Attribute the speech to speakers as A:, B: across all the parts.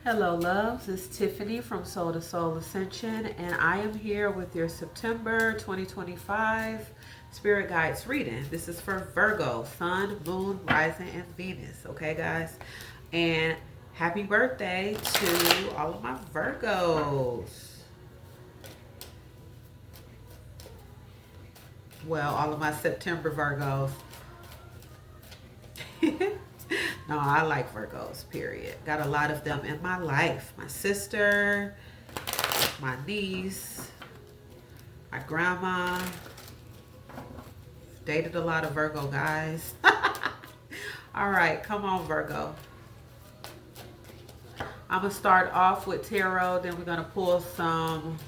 A: Hello, loves. It's Tiffany from Soul to Soul Ascension, and I am here with your September 2025 Spirit Guides reading. This is for Virgo, Sun, Moon, Rising, and Venus. Okay, guys? And happy birthday to all of my Virgos. Well, all of my September Virgos. No, I like Virgos, period. Got a lot of them in my life. My sister, my niece, my grandma. Dated a lot of Virgo guys. All right, come on, Virgo. I'm going to start off with tarot. Then we're going to pull some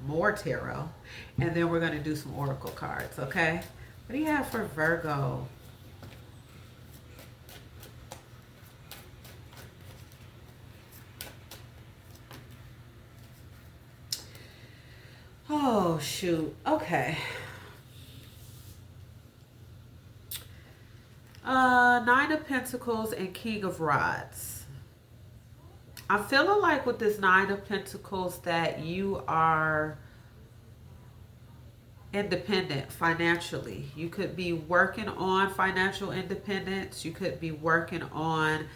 A: more tarot. And then we're going to do some oracle cards, okay? What do you have for Virgo? Oh, shoot. Okay. Nine of Pentacles and King of Rods. I'm feeling like with this Nine of Pentacles that you are independent financially. You could be working on financial independence. You could be working on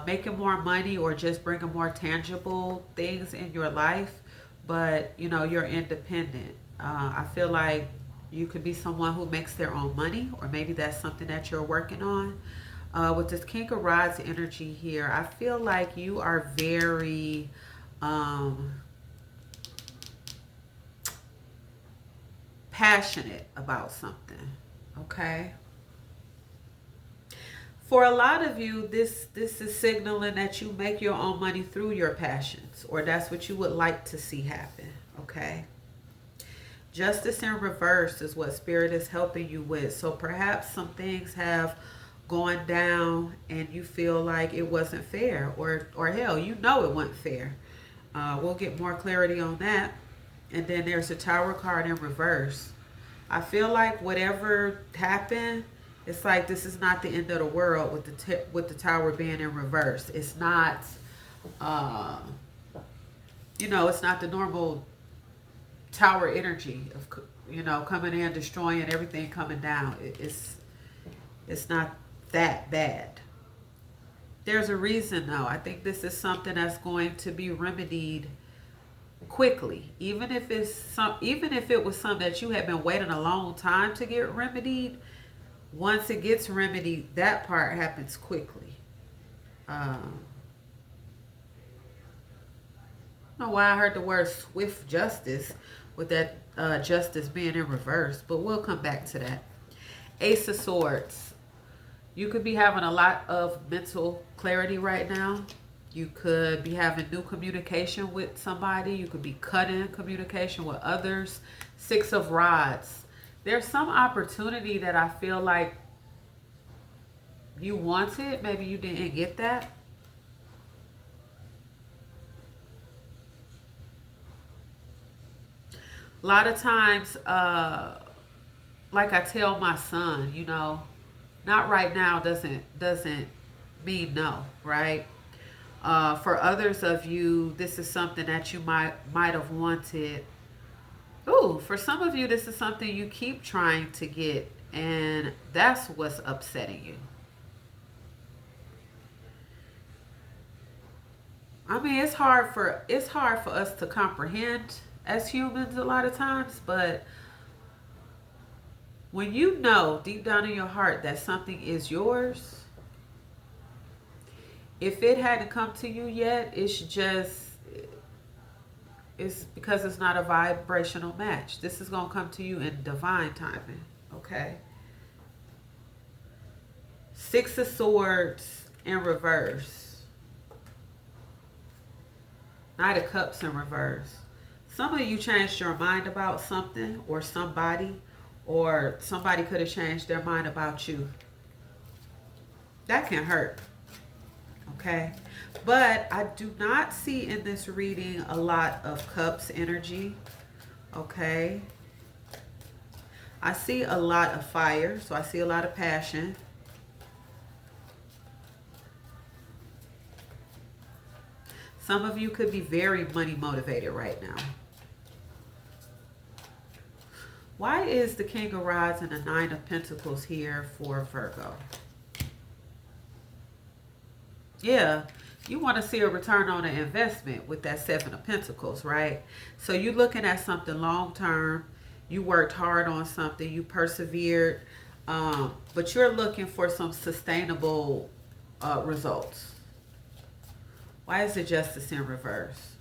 A: making more money or just bringing more tangible things in your life. But, you know, you're independent. I feel like you could be someone who makes their own money, or maybe that's something that you're working on. With this King of Rods energy here, I feel like you are very passionate about something, okay? For a lot of you, this is signaling that you make your own money through your passions, or that's what you would like to see happen, okay? Justice in reverse is what Spirit is helping you with. So perhaps some things have gone down and you feel like it wasn't fair, or hell, you know it wasn't fair. We'll get more clarity on that. And then there's a Tower card in reverse. I feel like whatever happened, it's like this is not the end of the world with the Tower being in reverse. It's not, uh, it's not the normal Tower energy of, coming in, destroying everything, coming down. It's not that bad. There's a reason though. I think this is something that's going to be remedied quickly. Even if it was something that you had been waiting a long time to get remedied, once it gets remedied, that part happens quickly. I don't know why I heard the word swift justice with that justice being in reverse, but we'll come back to that. Ace of Swords. You could be having a lot of mental clarity right now. You could be having new communication with somebody. You could be cutting communication with others. Six of Rods. There's some opportunity that I feel like you wanted. Maybe you didn't get that. A lot of times, like I tell my son, not right now doesn't mean no, right? For others of you, this is something that you might have wanted. Ooh, for some of you, this is something you keep trying to get, and that's what's upsetting you. I mean, it's hard for us to comprehend as humans a lot of times, but when you know deep down in your heart that something is yours, if it hadn't come to you yet, it's because it's not a vibrational match. This is going to come to you in divine timing, okay? Six of Swords in reverse. Knight of Cups in reverse. Some of you changed your mind about something or somebody, or somebody could have changed their mind about you. That can hurt, okay? But I do not see in this reading a lot of Cups energy, okay? I see a lot of fire, so I see a lot of passion. Some of you could be very money motivated right now. Why is the King of Rods and the Nine of Pentacles here for Virgo? Yeah, you want to see a return on an investment with that Seven of Pentacles, right? So you're looking at something long term. You worked hard on something. You persevered. But you're looking for some sustainable results. Why is the Justice in reverse?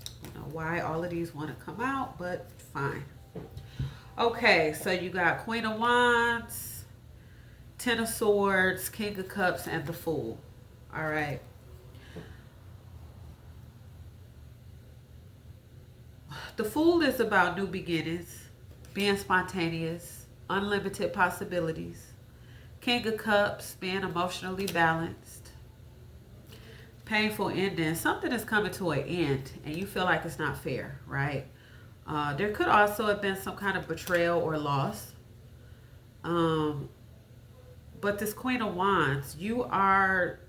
A: I don't know why all of these want to come out, but fine. Okay, so you got Queen of Wands, Ten of Swords, King of Cups, and the Fool. All right. The Fool is about new beginnings, being spontaneous, unlimited possibilities. King of Cups, being emotionally balanced. Painful ending. Something is coming to an end and you feel like it's not fair, right? There could also have been some kind of betrayal or loss. But this Queen of Wands, you are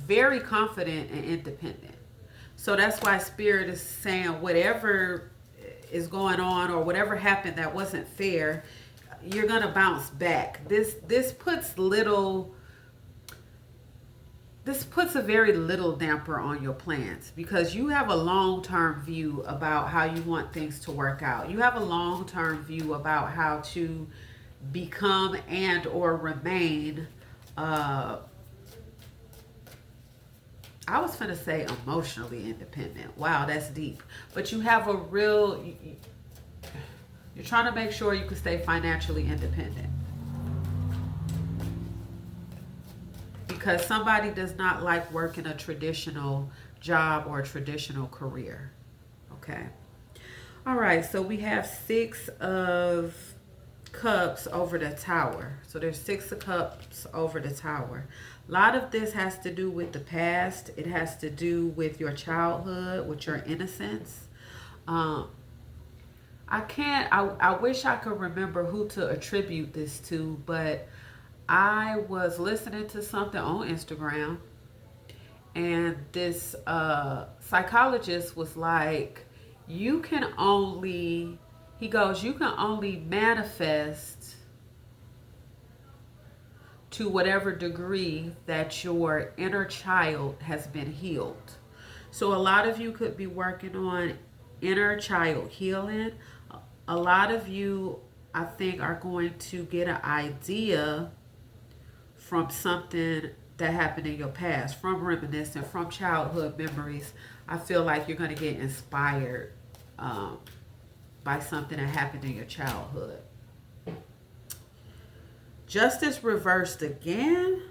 A: very confident and independent. So that's why Spirit is saying whatever is going on or whatever happened that wasn't fair, you're going to bounce back. This puts a very little damper on your plans because you have a long-term view about how you want things to work out. You have a long-term view about how to become and or remain I was finna say emotionally independent. Wow, that's deep. But you have a real, you're trying to make sure you can stay financially independent. Because somebody does not like working a traditional job or a traditional career. Okay. All right, so we have Six of Cups over the Tower. So there's Six of Cups over the Tower. A lot of this has to do with the past. It has to do with your childhood, with your innocence. I wish I could remember who to attribute this to, but I was listening to something on Instagram and this psychologist was like, you can only manifest to whatever degree that your inner child has been healed. So a lot of you could be working on inner child healing. A lot of you, I think, are going to get an idea from something that happened in your past, from reminiscing, from childhood memories. I feel like you're going to get inspired by something that happened in your childhood. Justice reversed again.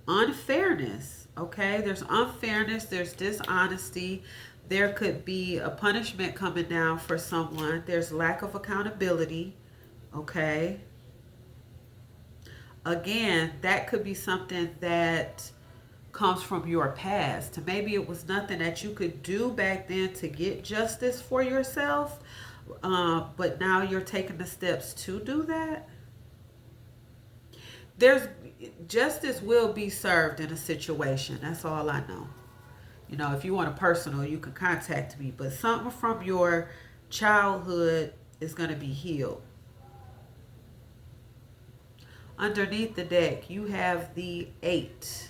A: Unfairness. Okay, there's unfairness, there's dishonesty. There could be a punishment coming down for someone. There's lack of accountability. Okay. Again, that could be something that comes from your past. Maybe it was nothing that you could do back then to get justice for yourself, but now you're taking the steps to do that. There's justice will be served in a situation. That's all I know. You know, if you want a personal, you can contact me, but something from your childhood is going to be healed. Underneath the deck, you have the Eight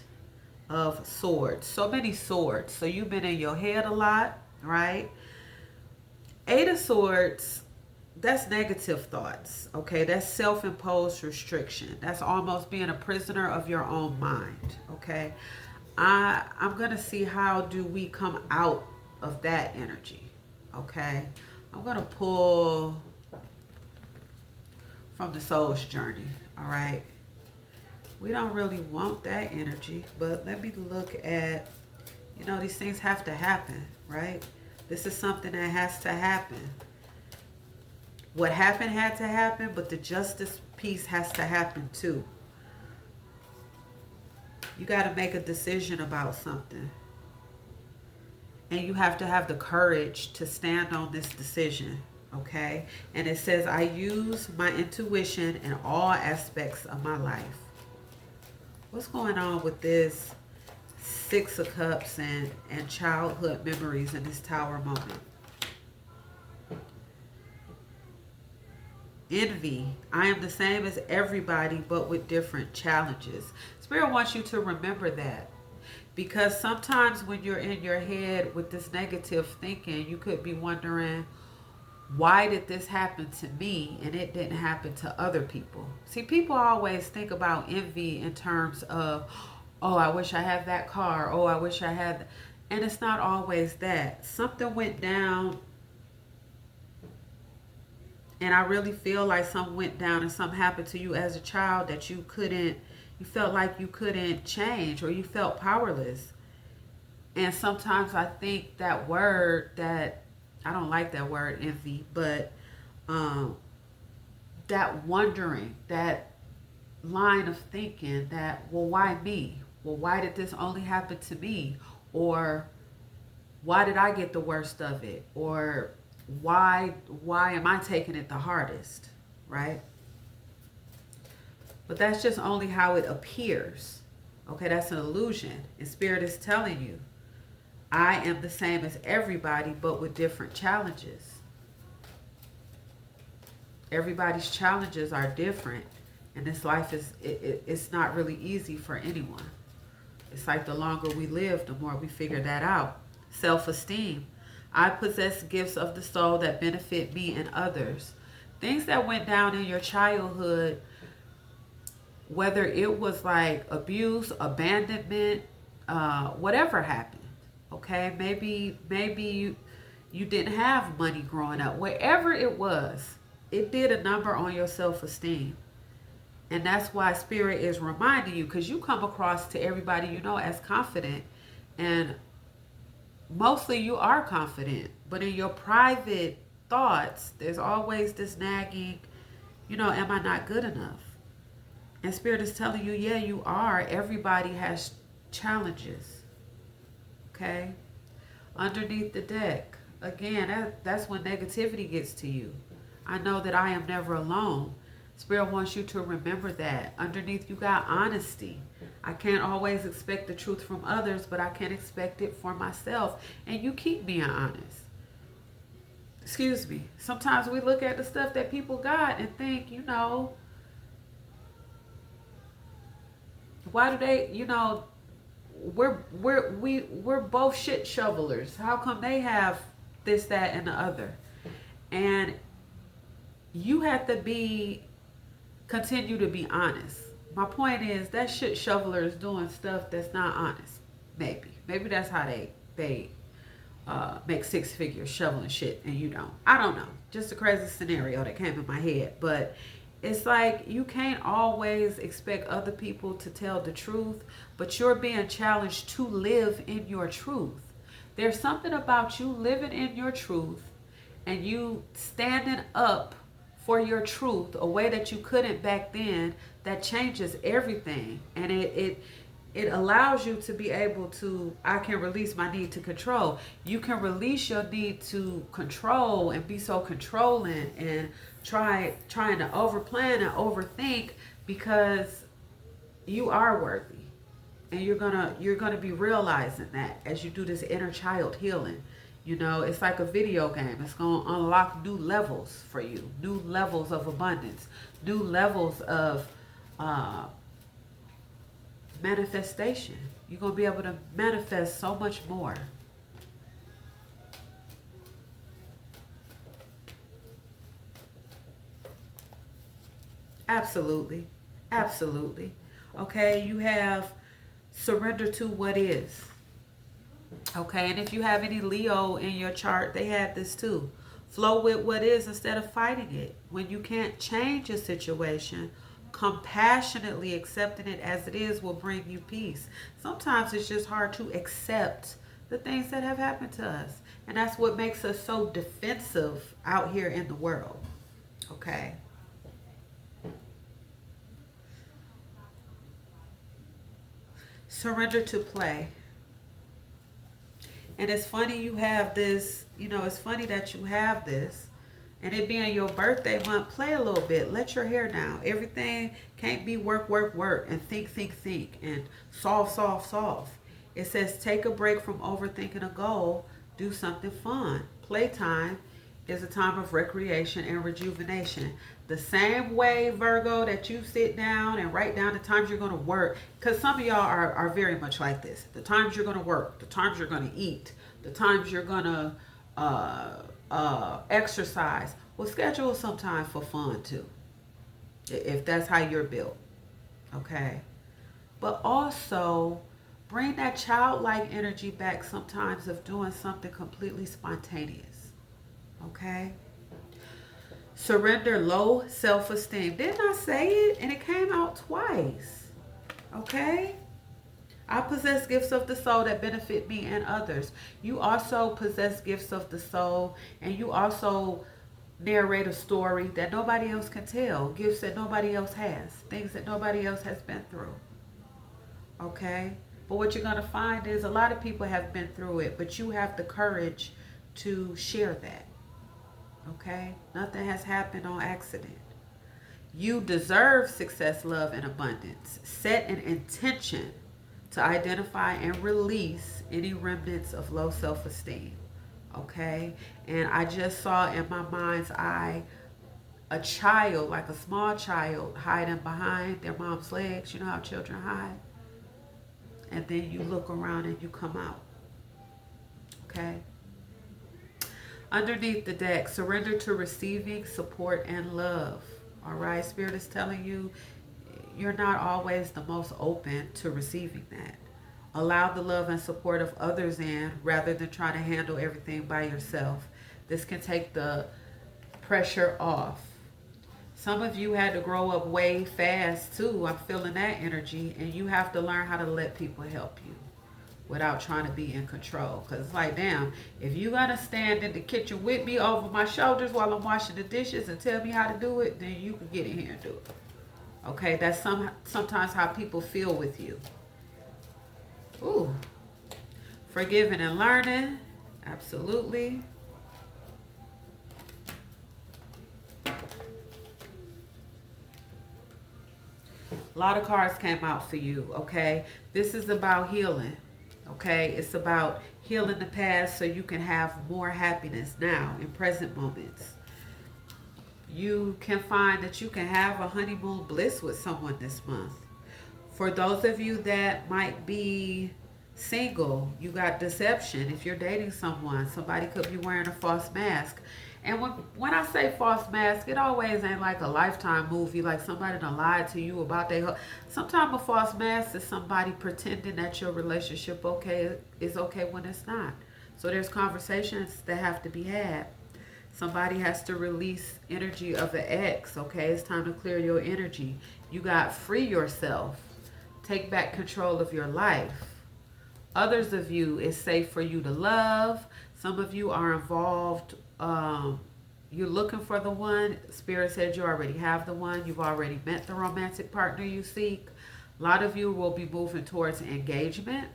A: of Swords. So many swords. So you've been in your head a lot, right? Eight of Swords, that's negative thoughts, okay? That's self-imposed restriction. That's almost being a prisoner of your own mind, okay? I'm going to see how do we come out of that energy, okay? I'm going to pull from the soul's journey, all right? We don't really want that energy, but let me look at, you know, these things have to happen, right? This is something that has to happen. What happened had to happen, but the justice piece has to happen too. You got to make a decision about something. And you have to have the courage to stand on this decision, okay? And it says, I use my intuition in all aspects of my life. What's going on with this Six of Cups and childhood memories in this Tower moment. Envy. I am the same as everybody, but with different challenges. Spirit wants you to remember that. Because sometimes when you're in your head with this negative thinking, you could be wondering, why did this happen to me and it didn't happen to other people? See, people always think about envy in terms of, oh, I wish I had that car. Oh, I wish I had. And it's not always that. Something went down, and I really feel like something went down and something happened to you as a child that you felt like you couldn't change, or you felt powerless. And sometimes I think that word that, I don't like that word envy, but that wondering, that line of thinking that, well, why me? Well, why did this only happen to me? Or why did I get the worst of it? Or why am I taking it the hardest, right? But that's just only how it appears. Okay, that's an illusion. And Spirit is telling you, I am the same as everybody, but with different challenges. Everybody's challenges are different. And this life it's not really easy for anyone. It's like the longer we live, the more we figure that out. Self-esteem. I possess gifts of the soul that benefit me and others. Things that went down in your childhood, whether it was like abuse, abandonment, whatever happened. Okay, maybe you didn't have money growing up. Wherever it was, it did a number on your self-esteem. And that's why Spirit is reminding you, because you come across to everybody you know as confident, and mostly you are confident, but in your private thoughts, there's always this nagging, am I not good enough? And Spirit is telling you, yeah, you are. Everybody has challenges. Okay? Underneath the deck. Again, that's when negativity gets to you. I know that I am never alone. Spirit wants you to remember that. Underneath, you got honesty. I can't always expect the truth from others, but I can expect it for myself. And you keep being honest. Excuse me. Sometimes we look at the stuff that people got and think, why do they, we're both shit shovelers. How come they have this, that, and the other? And you have to continue to be honest. My point is that shit shoveler is doing stuff that's not honest. Maybe that's how they make six figures shoveling shit and you don't. I don't know. Just a crazy scenario that came in my head. But it's like you can't always expect other people to tell the truth, but you're being challenged to live in your truth. There's something about you living in your truth and you standing up for your truth a way that you couldn't back then, that changes everything. And it allows you to be able to, I can release my need to control. You can release your need to control and be so controlling and trying to overplan and overthink, because you are worthy. And you're gonna be realizing that as you do this inner child healing. It's like a video game. It's going to unlock new levels for you, new levels of abundance, new levels of manifestation. You're going to be able to manifest so much more. Absolutely. Absolutely. Okay, you have surrender to what is. Okay, and if you have any Leo in your chart, they have this too. Flow with what is instead of fighting it. When you can't change a situation, compassionately accepting it as it is will bring you peace. Sometimes it's just hard to accept the things that have happened to us. And that's what makes us so defensive out here in the world. Okay. Surrender to play. And it's funny you have this, it's funny that you have this. And it being your birthday month, play a little bit. Let your hair down. Everything can't be work, work, work. And think, and solve. It says take a break from overthinking a goal. Do something fun. Playtime is a time of recreation and rejuvenation. The same way, Virgo, that you sit down and write down the times you're going to work, because some of y'all are very much like this. The times you're going to work, the times you're going to eat, the times you're going to exercise. Well, schedule some time for fun too, if that's how you're built. Okay. But also bring that childlike energy back sometimes of doing something completely spontaneous. Okay? Surrender low self-esteem. Didn't I say it? And it came out twice. Okay? I possess gifts of the soul that benefit me and others. You also possess gifts of the soul, and you also narrate a story that nobody else can tell, gifts that nobody else has, things that nobody else has been through. Okay? But what you're going to find is a lot of people have been through it, but you have the courage to share that. Okay? Nothing has happened on accident. You deserve success, love, and abundance. Set an intention to identify and release any remnants of low self-esteem. Okay? And I just saw in my mind's eye a child, like a small child, hiding behind their mom's legs. You know how children hide? And then you look around and you come out. Okay? Underneath the deck, surrender to receiving support and love. All right? Spirit is telling you you're not always the most open to receiving that. Allow the love and support of others in rather than trying to handle everything by yourself. This can take the pressure off. Some of you had to grow up way fast too. I'm feeling that energy. And you have to learn how to let people help you without trying to be in control. Because it's like, damn, if you're going to stand in the kitchen with me over my shoulders while I'm washing the dishes and tell me how to do it, then you can get in here and do it. Okay, that's sometimes how people feel with you. Ooh. Forgiving and learning. Absolutely. A lot of cards came out for you, okay? This is about healing, okay? It's about healing the past so you can have more happiness now in present moments. You can find that you can have a honeymoon bliss with someone this month. For those of you that might be single, you got deception. If you're dating someone, somebody could be wearing a false mask. And when I say false mask, it always ain't like a Lifetime movie, like somebody done lied to you about their... Sometimes a false mask is somebody pretending that your relationship is okay when it's not. So there's conversations that have to be had. Somebody has to release energy of the ex, okay? It's time to clear your energy. You got free yourself. Take back control of your life. Others of you, it's safe for you to love. Some of you are involved. You're looking for the one. Spirit said you already have the one. You've already met the romantic partner you seek. A lot of you will be moving towards engagement.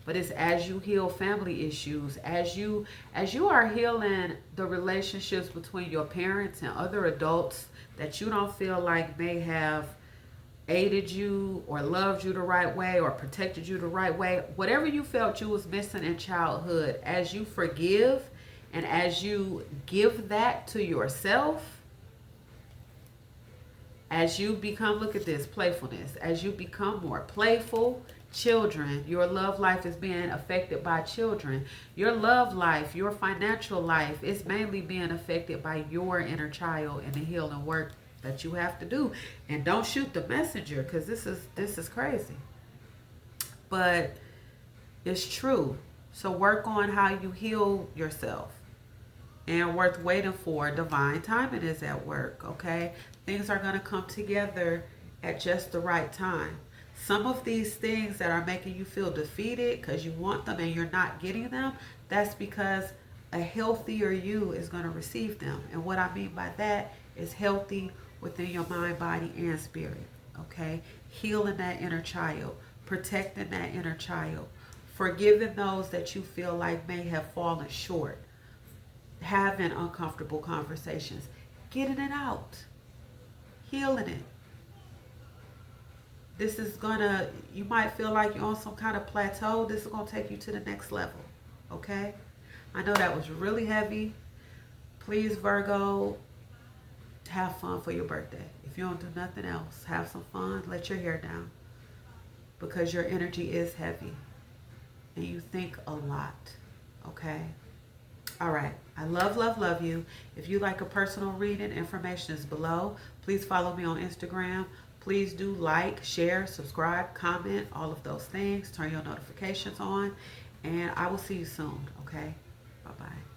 A: But it's as you heal family issues, as you are healing the relationships between your parents and other adults that you don't feel like may have aided you or loved you the right way or protected you the right way. Whatever you felt you was missing in childhood, as you forgive and as you give that to yourself, as you become, look at this, playfulness, as you become more playful, children, your love life is being affected by children. Your love life, your financial life is mainly being affected by your inner child and the healing work that you have to do. And don't shoot the messenger, because this is crazy. But it's true. So work on how you heal yourself. And worth waiting for. Divine timing is at work, okay? Things are going to come together at just the right time. Some of these things that are making you feel defeated because you want them and you're not getting them, that's because a healthier you is going to receive them. And what I mean by that is healthy within your mind, body, and spirit, okay? Healing that inner child, protecting that inner child, forgiving those that you feel like may have fallen short, having uncomfortable conversations, getting it out, healing it. This is gonna, you might feel like you're on some kind of plateau. This is gonna take you to the next level, okay? I know that was really heavy. Please, Virgo, have fun for your birthday. If you don't do nothing else, have some fun. Let your hair down because your energy is heavy and you think a lot, okay? All right. I love you. If you like a personal reading, information is below. Please follow me on Instagram. Please do like, share, subscribe, comment, all of those things. Turn your notifications on. And I will see you soon, okay? Bye-bye.